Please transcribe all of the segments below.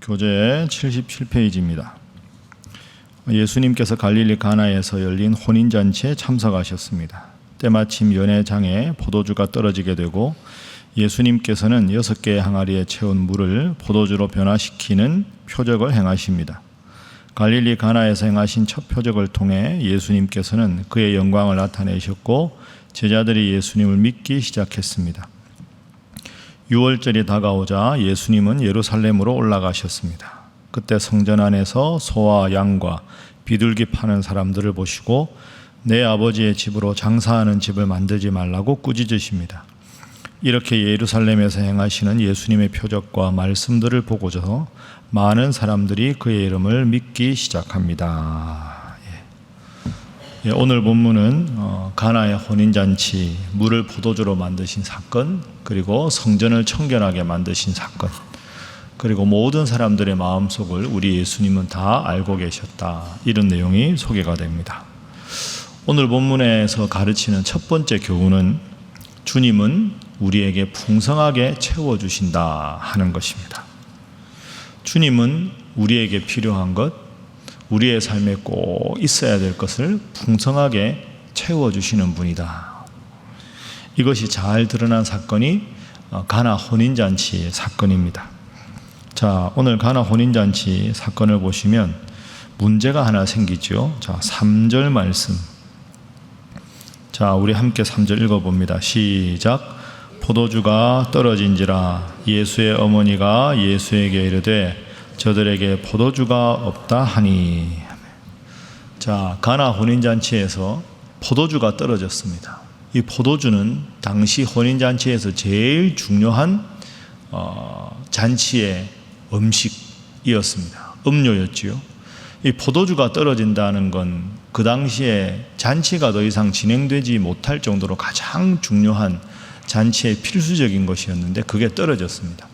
교재 77페이지입니다. 예수님께서 갈릴리 가나에서 열린 혼인잔치에 참석하셨습니다. 때마침 연회장에 포도주가 떨어지게 되고 예수님께서는 6개의 항아리에 채운 물을 포도주로 변화시키는 표적을 행하십니다. 갈릴리 가나에서 행하신 첫 표적을 통해 예수님께서는 그의 영광을 나타내셨고 제자들이 예수님을 믿기 시작했습니다. 6월절이 다가오자 예수님은 예루살렘으로 올라가셨습니다. 그때 성전 안에서 소와 양과 비둘기 파는 사람들을 보시고 내 아버지의 집으로 장사하는 집을 만들지 말라고 꾸짖으십니다. 이렇게 예루살렘에서 행하시는 예수님의 표적과 말씀들을 보고서 많은 사람들이 그의 이름을 믿기 시작합니다. 오늘 본문은 가나의 혼인잔치, 물을 포도주로 만드신 사건, 그리고 성전을 청결하게 만드신 사건, 그리고 모든 사람들의 마음속을 우리 예수님은 다 알고 계셨다, 이런 내용이 소개가 됩니다. 오늘 본문에서 가르치는 첫 번째 교훈은 주님은 우리에게 풍성하게 채워주신다 하는 것입니다. 주님은 우리에게 필요한 것, 우리의 삶에 꼭 있어야 될 것을 풍성하게 채워주시는 분이다. 이것이 잘 드러난 사건이 가나 혼인잔치의 사건입니다. 자, 오늘 가나 혼인잔치 사건을 보시면 문제가 하나 생기죠. 자, 3절 말씀. 자, 우리 함께 3절 읽어봅니다. 시작. 포도주가 떨어진지라 예수의 어머니가 예수에게 이르되 저들에게 포도주가 없다 하니. 자, 가나 혼인잔치에서 포도주가 떨어졌습니다. 이 포도주는 당시 혼인잔치에서 제일 중요한 잔치의 음식이었습니다. 음료였지요. 이 포도주가 떨어진다는 건 그 당시에 잔치가 더 이상 진행되지 못할 정도로 가장 중요한 잔치의 필수적인 것이었는데 그게 떨어졌습니다.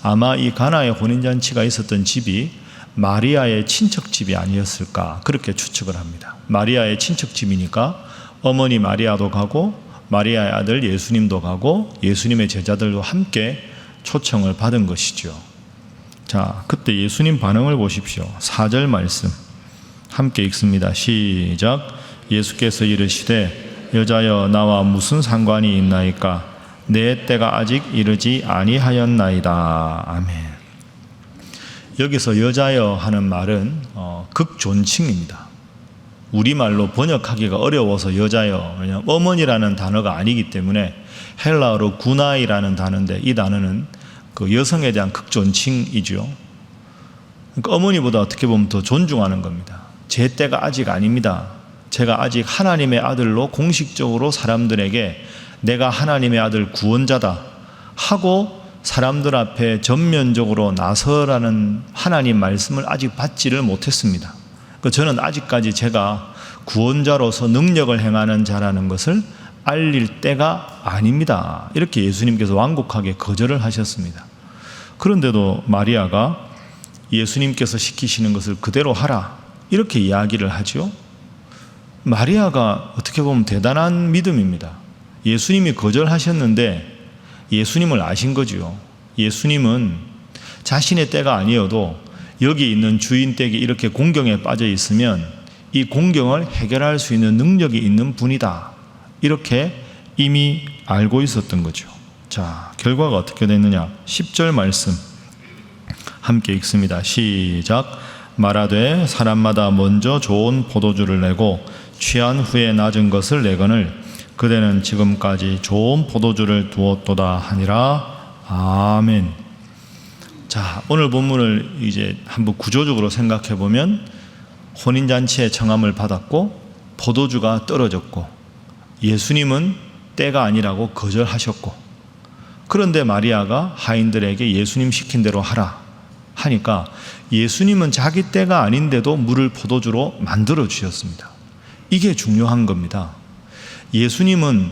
아마 이 가나의 혼인잔치가 있었던 집이 마리아의 친척집이 아니었을까, 그렇게 추측을 합니다. 마리아의 친척집이니까 어머니 마리아도 가고 마리아의 아들 예수님도 가고 예수님의 제자들도 함께 초청을 받은 것이죠. 자, 그때 예수님 반응을 보십시오. 4절 말씀 함께 읽습니다. 시작. 예수께서 이르시되 여자여 나와 무슨 상관이 있나이까 내 때가 아직 이르지 아니하였나이다. 아멘. 여기서 여자여 하는 말은 극존칭입니다. 우리말로 번역하기가 어려워서 여자여, 왜냐하면 어머니라는 단어가 아니기 때문에 헬라어로 구나이라는 단어인데 이 단어는 그 여성에 대한 극존칭이죠. 그러니까 어머니보다 어떻게 보면 더 존중하는 겁니다. 제 때가 아직 아닙니다. 제가 아직 하나님의 아들로 공식적으로 사람들에게 내가 하나님의 아들 구원자다 하고 사람들 앞에 전면적으로 나서라는 하나님 말씀을 아직 받지를 못했습니다. 저는 아직까지 제가 구원자로서 능력을 행하는 자라는 것을 알릴 때가 아닙니다. 이렇게 예수님께서 완곡하게 거절을 하셨습니다. 그런데도 마리아가 예수님께서 시키시는 것을 그대로 하라, 이렇게 이야기를 하죠. 마리아가 어떻게 보면 대단한 믿음입니다. 예수님이 거절하셨는데 예수님을 아신 거죠. 예수님은 자신의 때가 아니어도 여기 있는 주인 댁이 이렇게 공경에 빠져 있으면 이 공경을 해결할 수 있는 능력이 있는 분이다, 이렇게 이미 알고 있었던 거죠. 자, 결과가 어떻게 됐느냐. 10절 말씀 함께 읽습니다. 시작. 말하되 사람마다 먼저 좋은 포도주를 내고 취한 후에 낮은 것을 내거늘 그대는 지금까지 좋은 포도주를 두었도다 하니라. 아멘. 자, 오늘 본문을 이제 한번 구조적으로 생각해 보면 혼인잔치의 청함을 받았고 포도주가 떨어졌고 예수님은 때가 아니라고 거절하셨고, 그런데 마리아가 하인들에게 예수님 시킨 대로 하라 하니까 예수님은 자기 때가 아닌데도 물을 포도주로 만들어 주셨습니다. 이게 중요한 겁니다. 예수님은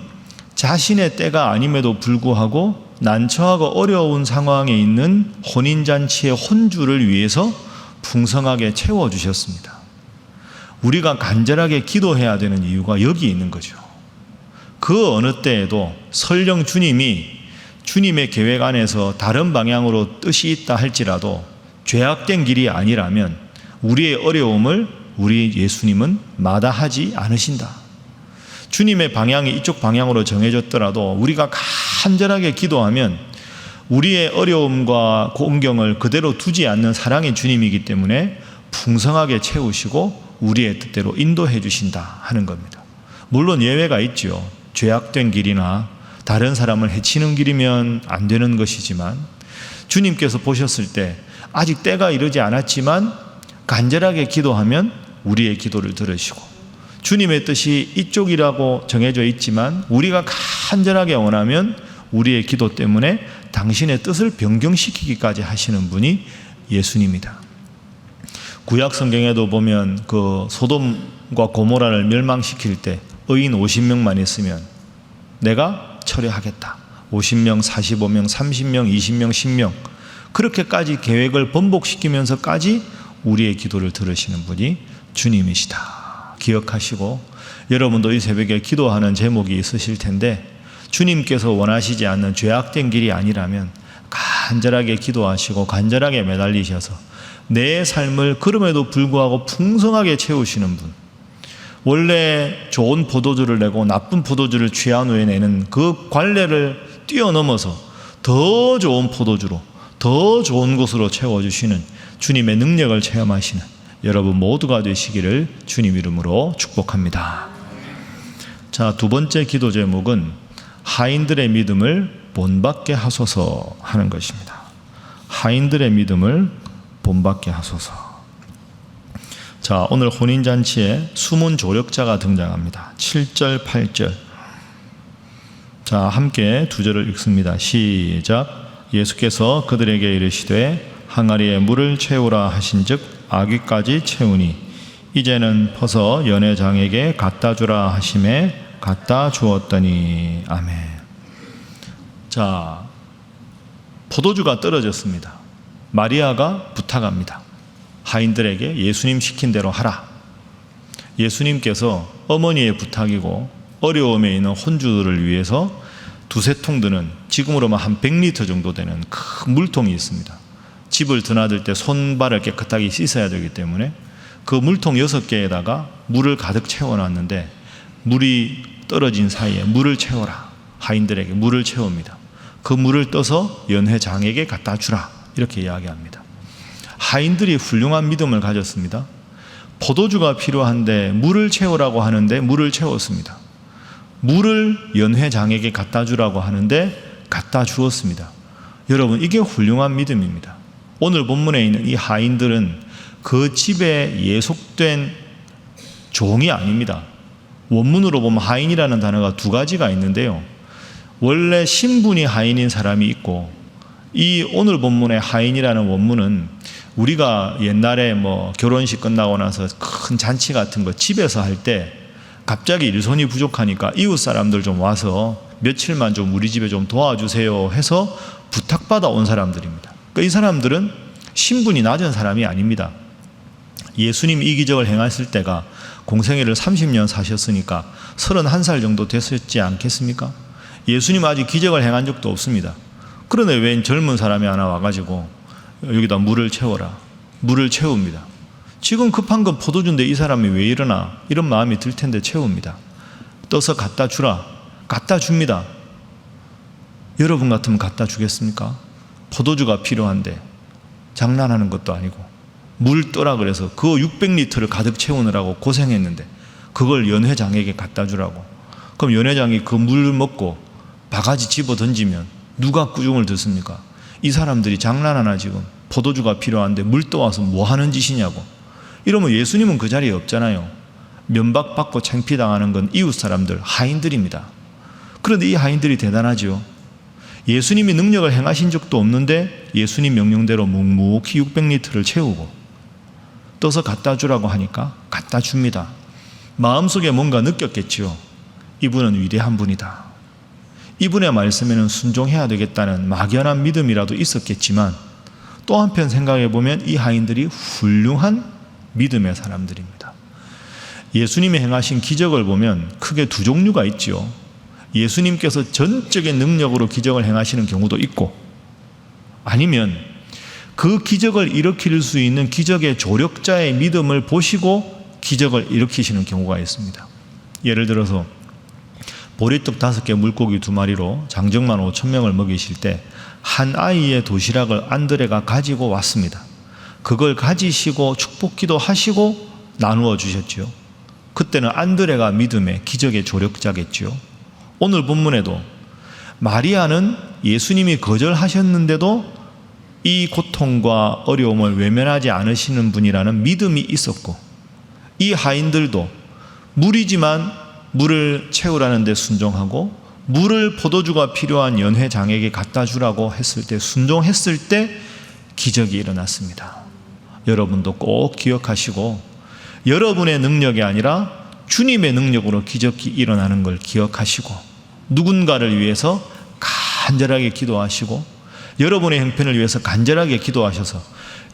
자신의 때가 아님에도 불구하고 난처하고 어려운 상황에 있는 혼인잔치의 혼주를 위해서 풍성하게 채워주셨습니다. 우리가 간절하게 기도해야 되는 이유가 여기 있는 거죠. 그 어느 때에도 설령 주님이 주님의 계획 안에서 다른 방향으로 뜻이 있다 할지라도 죄악된 길이 아니라면 우리의 어려움을 우리 예수님은 마다하지 않으신다. 주님의 방향이 이쪽 방향으로 정해졌더라도 우리가 간절하게 기도하면 우리의 어려움과 공경을 그대로 두지 않는 사랑의 주님이기 때문에 풍성하게 채우시고 우리의 뜻대로 인도해 주신다 하는 겁니다. 물론 예외가 있죠. 죄악된 길이나 다른 사람을 해치는 길이면 안 되는 것이지만 주님께서 보셨을 때 아직 때가 이르지 않았지만 간절하게 기도하면 우리의 기도를 들으시고, 주님의 뜻이 이쪽이라고 정해져 있지만 우리가 간절하게 원하면 우리의 기도 때문에 당신의 뜻을 변경시키기까지 하시는 분이 예수님이다. 구약 성경에도 보면 그 소돔과 고모라를 멸망시킬 때 의인 50명만 있으면 내가 처리하겠다. 50명, 45명, 30명, 20명, 10명 그렇게까지 계획을 번복시키면서까지 우리의 기도를 들으시는 분이 주님이시다. 기억하시고 여러분도 이 새벽에 기도하는 제목이 있으실 텐데 주님께서 원하시지 않는 죄악된 길이 아니라면 간절하게 기도하시고 간절하게 매달리셔서 내 삶을 그럼에도 불구하고 풍성하게 채우시는 분, 원래 좋은 포도주를 내고 나쁜 포도주를 취한 후에 내는 그 관례를 뛰어넘어서 더 좋은 포도주로 더 좋은 것으로 채워주시는 주님의 능력을 체험하시는 여러분 모두가 되시기를 주님 이름으로 축복합니다. 자, 두 번째 기도 제목은 하인들의 믿음을 본받게 하소서 하는 것입니다. 하인들의 믿음을 본받게 하소서. 자, 오늘 혼인잔치에 숨은 조력자가 등장합니다. 7절, 8절. 자, 함께 두 절을 읽습니다. 시작. 예수께서 그들에게 이르시되 항아리에 물을 채우라 하신즉 아귀까지 채우니 이제는 퍼서 연회장에게 갖다 주라 하심에 갖다 주었더니. 아멘. 자, 포도주가 떨어졌습니다. 마리아가 부탁합니다. 하인들에게 예수님 시킨 대로 하라. 예수님께서 어머니의 부탁이고 어려움에 있는 혼주들을 위해서 두세 통 드는, 지금으로만 한 100리터 정도 되는 큰 물통이 있습니다. 집을 드나들 때 손발을 깨끗하게 씻어야 되기 때문에 그 물통 6개에다가 물을 가득 채워놨는데 물이 떨어진 사이에 물을 채워라. 하인들에게 물을 채웁니다. 그 물을 떠서 연회장에게 갖다 주라. 이렇게 이야기합니다. 하인들이 훌륭한 믿음을 가졌습니다. 포도주가 필요한데 물을 채우라고 하는데 물을 채웠습니다. 물을 연회장에게 갖다 주라고 하는데 갖다 주었습니다. 여러분, 이게 훌륭한 믿음입니다. 오늘 본문에 있는 이 하인들은 그 집에 예속된 종이 아닙니다. 원문으로 보면 하인이라는 단어가 두 가지가 있는데요. 원래 신분이 하인인 사람이 있고, 이 오늘 본문의 하인이라는 원문은 우리가 옛날에 뭐 결혼식 끝나고 나서 큰 잔치 같은 거 집에서 할 때 갑자기 일손이 부족하니까 이웃 사람들 좀 와서 며칠만 좀 우리 집에 좀 도와주세요 해서 부탁받아 온 사람들입니다. 그러니까 이 사람들은 신분이 낮은 사람이 아닙니다. 예수님이 이 기적을 행하실 때가 공생애를 30년 사셨으니까 31살 정도 됐었지 않겠습니까? 예수님 아직 기적을 행한 적도 없습니다. 그런데 웬 젊은 사람이 하나 와가지고 여기다 물을 채워라. 물을 채웁니다. 지금 급한 건 포도주인데 이 사람이 왜 이러나 이런 마음이 들 텐데 채웁니다. 떠서 갖다 주라. 갖다 줍니다. 여러분 같으면 갖다 주겠습니까? 포도주가 필요한데 장난하는 것도 아니고 물 떠라 그래서 그 600리터를 가득 채우느라고 고생했는데 그걸 연회장에게 갖다 주라고. 그럼 연회장이 그 물 먹고 바가지 집어 던지면 누가 꾸중을 듣습니까? 이 사람들이 장난하나 지금 포도주가 필요한데 물 떠와서 뭐 하는 짓이냐고. 이러면 예수님은 그 자리에 없잖아요. 면박받고 창피당하는 건 이웃 사람들, 하인들입니다. 그런데 이 하인들이 대단하죠. 예수님이 능력을 행하신 적도 없는데 예수님 명령대로 묵묵히 600리터를 채우고 떠서 갖다 주라고 하니까 갖다 줍니다. 마음속에 뭔가 느꼈겠지요. 이분은 위대한 분이다. 이분의 말씀에는 순종해야 되겠다는 막연한 믿음이라도 있었겠지만 또 한편 생각해 보면 이 하인들이 훌륭한 믿음의 사람들입니다. 예수님이 행하신 기적을 보면 크게 두 종류가 있지요. 예수님께서 전적인 능력으로 기적을 행하시는 경우도 있고, 아니면 그 기적을 일으킬 수 있는 기적의 조력자의 믿음을 보시고 기적을 일으키시는 경우가 있습니다. 예를 들어서 보리떡 5개 물고기 2마리로 장정만 5,000명을 먹이실 때 한 아이의 도시락을 안드레가 가지고 왔습니다. 그걸 가지시고 축복기도 하시고 나누어 주셨죠. 그때는 안드레가 믿음의 기적의 조력자겠죠. 오늘 본문에도 마리아는 예수님이 거절하셨는데도 이 고통과 어려움을 외면하지 않으시는 분이라는 믿음이 있었고, 이 하인들도 물이지만 물을 채우라는 데 순종하고 물을 포도주가 필요한 연회장에게 갖다 주라고 했을 때 순종했을 때 기적이 일어났습니다. 여러분도 꼭 기억하시고 여러분의 능력이 아니라 주님의 능력으로 기적이 일어나는 걸 기억하시고 누군가를 위해서 간절하게 기도하시고 여러분의 형편을 위해서 간절하게 기도하셔서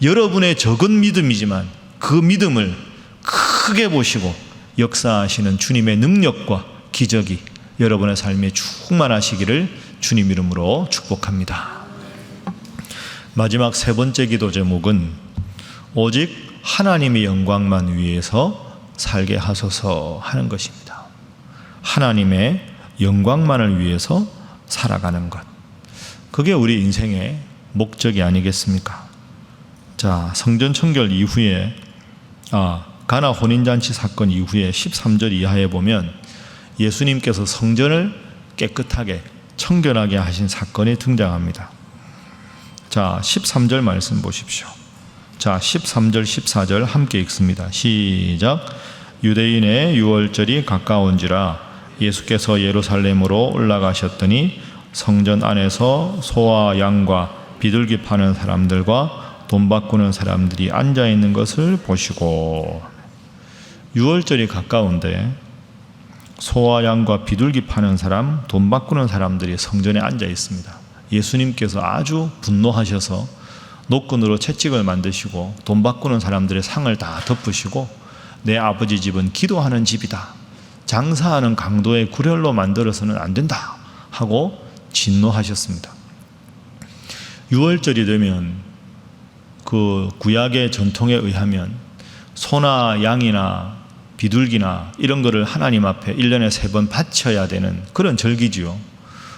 여러분의 적은 믿음이지만 그 믿음을 크게 보시고 역사하시는 주님의 능력과 기적이 여러분의 삶에 충만하시기를 주님 이름으로 축복합니다. 마지막 3번째 기도 제목은 오직 하나님의 영광만 위해서 살게 하소서 하는 것입니다. 하나님의 영광만을 위해서 살아가는 것, 그게 우리 인생의 목적이 아니겠습니까? 자, 성전 청결 이후에 가나 혼인잔치 사건 이후에 13절 이하에 보면 예수님께서 성전을 깨끗하게 청결하게 하신 사건이 등장합니다. 자, 13절 말씀 보십시오. 자, 13절 14절 함께 읽습니다. 시작. 유대인의 유월절이 가까운지라 예수께서 예루살렘으로 올라가셨더니 성전 안에서 소와 양과 비둘기 파는 사람들과 돈 바꾸는 사람들이 앉아 있는 것을 보시고, 유월절이 가까운데 소와 양과 비둘기 파는 사람, 돈 바꾸는 사람들이 성전에 앉아 있습니다. 예수님께서 아주 분노하셔서 노끈으로 채찍을 만드시고 돈 바꾸는 사람들의 상을 다 덮으시고 내 아버지 집은 기도하는 집이다, 장사하는 강도의 구렬로 만들어서는 안 된다 하고 진노하셨습니다. 유월절이 되면 그 구약의 전통에 의하면 소나 양이나 비둘기나 이런 거를 하나님 앞에 1년에 3번 바쳐야 되는 그런 절기지요.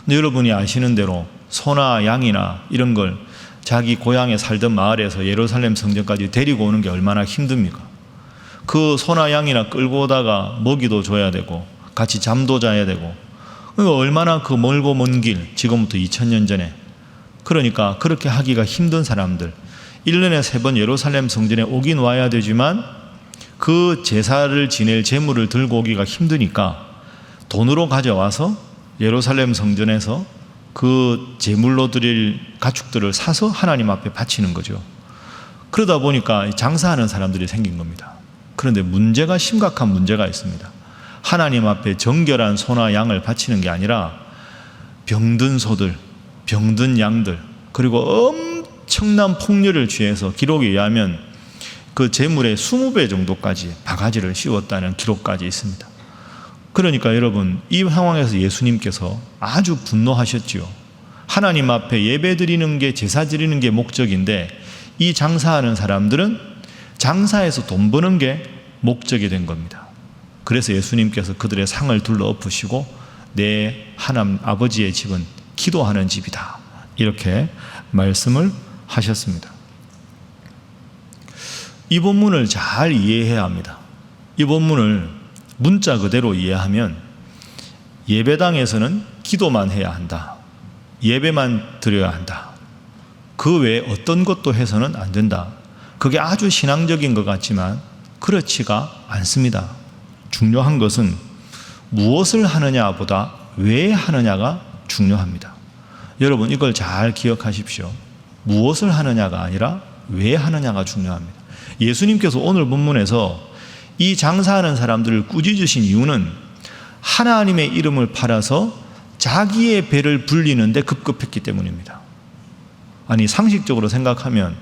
근데 여러분이 아시는 대로 소나 양이나 이런 걸 자기 고향에 살던 마을에서 예루살렘 성전까지 데리고 오는 게 얼마나 힘듭니까? 그 소나 양이나 끌고 오다가 먹이도 줘야 되고 같이 잠도 자야 되고, 그러니까 얼마나 그 멀고 먼 길, 지금부터 2000년 전에, 그러니까 그렇게 하기가 힘든 사람들 1년에 3번 예루살렘 성전에 오긴 와야 되지만 그 제사를 지낼 제물을 들고 오기가 힘드니까 돈으로 가져와서 예루살렘 성전에서 그 제물로 드릴 가축들을 사서 하나님 앞에 바치는 거죠. 그러다 보니까 장사하는 사람들이 생긴 겁니다. 그런데 문제가, 심각한 문제가 있습니다. 하나님 앞에 정결한 소나 양을 바치는 게 아니라 병든 소들, 병든 양들, 그리고 엄청난 폭렬을 취해서 기록에 의하면 그 제물의 20배 정도까지 바가지를 씌웠다는 기록까지 있습니다. 그러니까 여러분, 이 상황에서 예수님께서 아주 분노하셨지요. 하나님 앞에 예배 드리는 게, 제사 드리는 게 목적인데 이 장사하는 사람들은 장사해서 돈 버는 게 목적이 된 겁니다. 그래서 예수님께서 그들의 상을 둘러 엎으시고 내 하나님 아버지의 집은 기도하는 집이다, 이렇게 말씀을 하셨습니다. 이 본문을 잘 이해해야 합니다. 이 본문을 문자 그대로 이해하면 예배당에서는 기도만 해야 한다, 예배만 드려야 한다, 그 외에 어떤 것도 해서는 안 된다, 그게 아주 신앙적인 것 같지만 그렇지가 않습니다. 중요한 것은 무엇을 하느냐보다 왜 하느냐가 중요합니다. 여러분, 이걸 잘 기억하십시오. 무엇을 하느냐가 아니라 왜 하느냐가 중요합니다. 예수님께서 오늘 본문에서 이 장사하는 사람들을 꾸짖으신 이유는 하나님의 이름을 팔아서 자기의 배를 불리는데 급급했기 때문입니다. 아니, 상식적으로 생각하면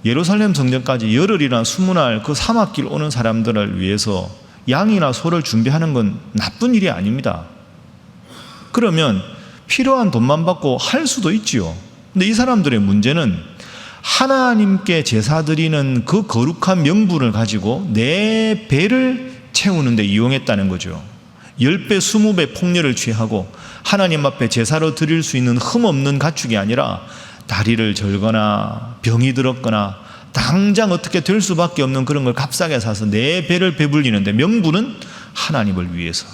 예루살렘 성전까지 열흘이나 20날 그 사막길 오는 사람들을 위해서 양이나 소를 준비하는 건 나쁜 일이 아닙니다. 그러면 필요한 돈만 받고 할 수도 있지요. 근데 이 사람들의 문제는 하나님께 제사 드리는 그 거룩한 명분을 가지고 내 배를 채우는 데 이용했다는 거죠. 10배, 20배 폭렬을 취하고 하나님 앞에 제사로 드릴 수 있는 흠없는 가축이 아니라 다리를 절거나 병이 들었거나 당장 어떻게 될 수밖에 없는 그런 걸 값싸게 사서 내 배를 배불리는데, 명분은 하나님을 위해서,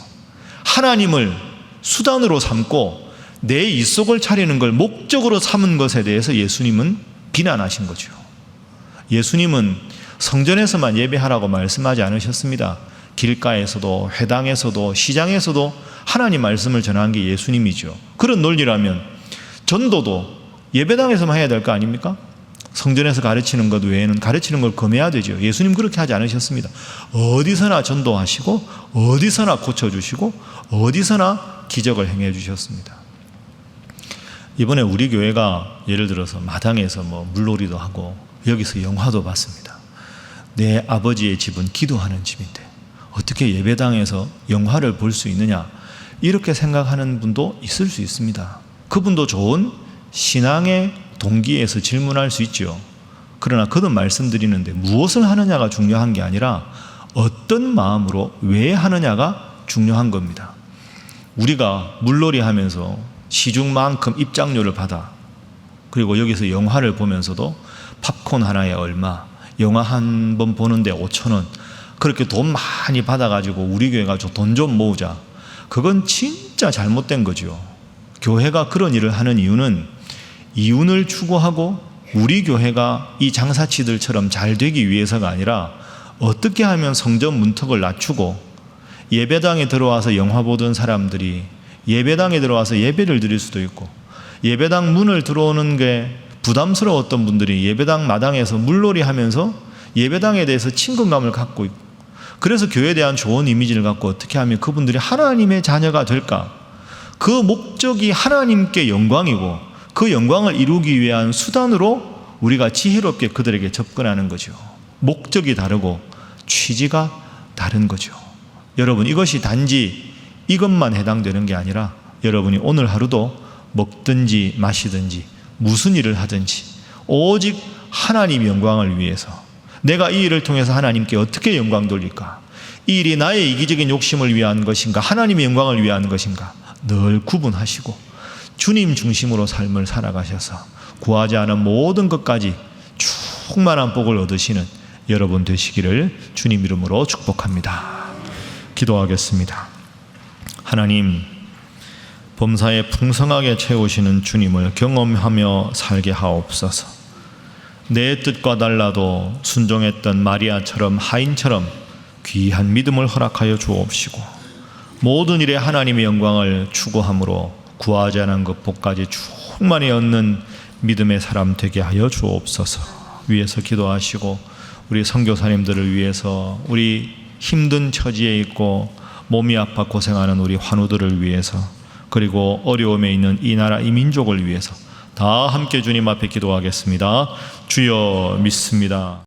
하나님을 수단으로 삼고 내 입속을 차리는 걸 목적으로 삼은 것에 대해서 예수님은 비난하신 거죠. 예수님은 성전에서만 예배하라고 말씀하지 않으셨습니다. 길가에서도, 회당에서도, 시장에서도 하나님 말씀을 전한 게 예수님이죠. 그런 논리라면 전도도 예배당에서만 해야 될 거 아닙니까? 성전에서 가르치는 것 외에는 가르치는 걸 금해야 되죠. 예수님 그렇게 하지 않으셨습니다. 어디서나 전도하시고 어디서나 고쳐주시고 어디서나 기적을 행해 주셨습니다. 이번에 우리 교회가 예를 들어서 마당에서 물놀이도 하고 여기서 영화도 봤습니다. 내 아버지의 집은 기도하는 집인데 어떻게 예배당에서 영화를 볼 수 있느냐, 이렇게 생각하는 분도 있을 수 있습니다. 그분도 좋은 신앙의 동기에서 질문할 수 있죠. 그러나 그는 말씀드리는데 무엇을 하느냐가 중요한 게 아니라 어떤 마음으로 왜 하느냐가 중요한 겁니다. 우리가 물놀이 하면서 시중만큼 입장료를 받아, 그리고 여기서 영화를 보면서도 팝콘 하나에 얼마, 영화 한 번 보는데 5,000원, 그렇게 돈 많이 받아가지고 우리 교회가 돈 좀 모으자, 그건 진짜 잘못된 거죠. 교회가 그런 일을 하는 이유는 이윤을 추구하고 우리 교회가 이 장사치들처럼 잘 되기 위해서가 아니라 어떻게 하면 성전 문턱을 낮추고 예배당에 들어와서 영화 보던 사람들이 예배당에 들어와서 예배를 드릴 수도 있고, 예배당 문을 들어오는 게 부담스러웠던 분들이 예배당 마당에서 물놀이 하면서 예배당에 대해서 친근감을 갖고 있고, 그래서 교회에 대한 좋은 이미지를 갖고 어떻게 하면 그분들이 하나님의 자녀가 될까, 그 목적이 하나님께 영광이고 그 영광을 이루기 위한 수단으로 우리가 지혜롭게 그들에게 접근하는 거죠. 목적이 다르고 취지가 다른 거죠. 여러분, 이것이 단지 이것만 해당되는 게 아니라 여러분이 오늘 하루도 먹든지 마시든지 무슨 일을 하든지 오직 하나님 영광을 위해서, 내가 이 일을 통해서 하나님께 어떻게 영광 돌릴까, 이 일이 나의 이기적인 욕심을 위한 것인가, 하나님의 영광을 위한 것인가, 늘 구분하시고 주님 중심으로 삶을 살아가셔서 구하지 않은 모든 것까지 충만한 복을 얻으시는 여러분 되시기를 주님 이름으로 축복합니다. 기도하겠습니다. 하나님, 범사에 풍성하게 채우시는 주님을 경험하며 살게 하옵소서. 내 뜻과 달라도 순종했던 마리아처럼, 하인처럼 귀한 믿음을 허락하여 주옵시고, 모든 일에 하나님의 영광을 추구함으로 구하지 않은 것 복까지 충만히 얻는 믿음의 사람 되게 하여 주옵소서. 위에서 기도하시고 우리 선교사님들을 위해서, 우리 힘든 처지에 있고 몸이 아파 고생하는 우리 환우들을 위해서, 그리고 어려움에 있는 이 나라 이 민족을 위해서 다 함께 주님 앞에 기도하겠습니다. 주여 믿습니다.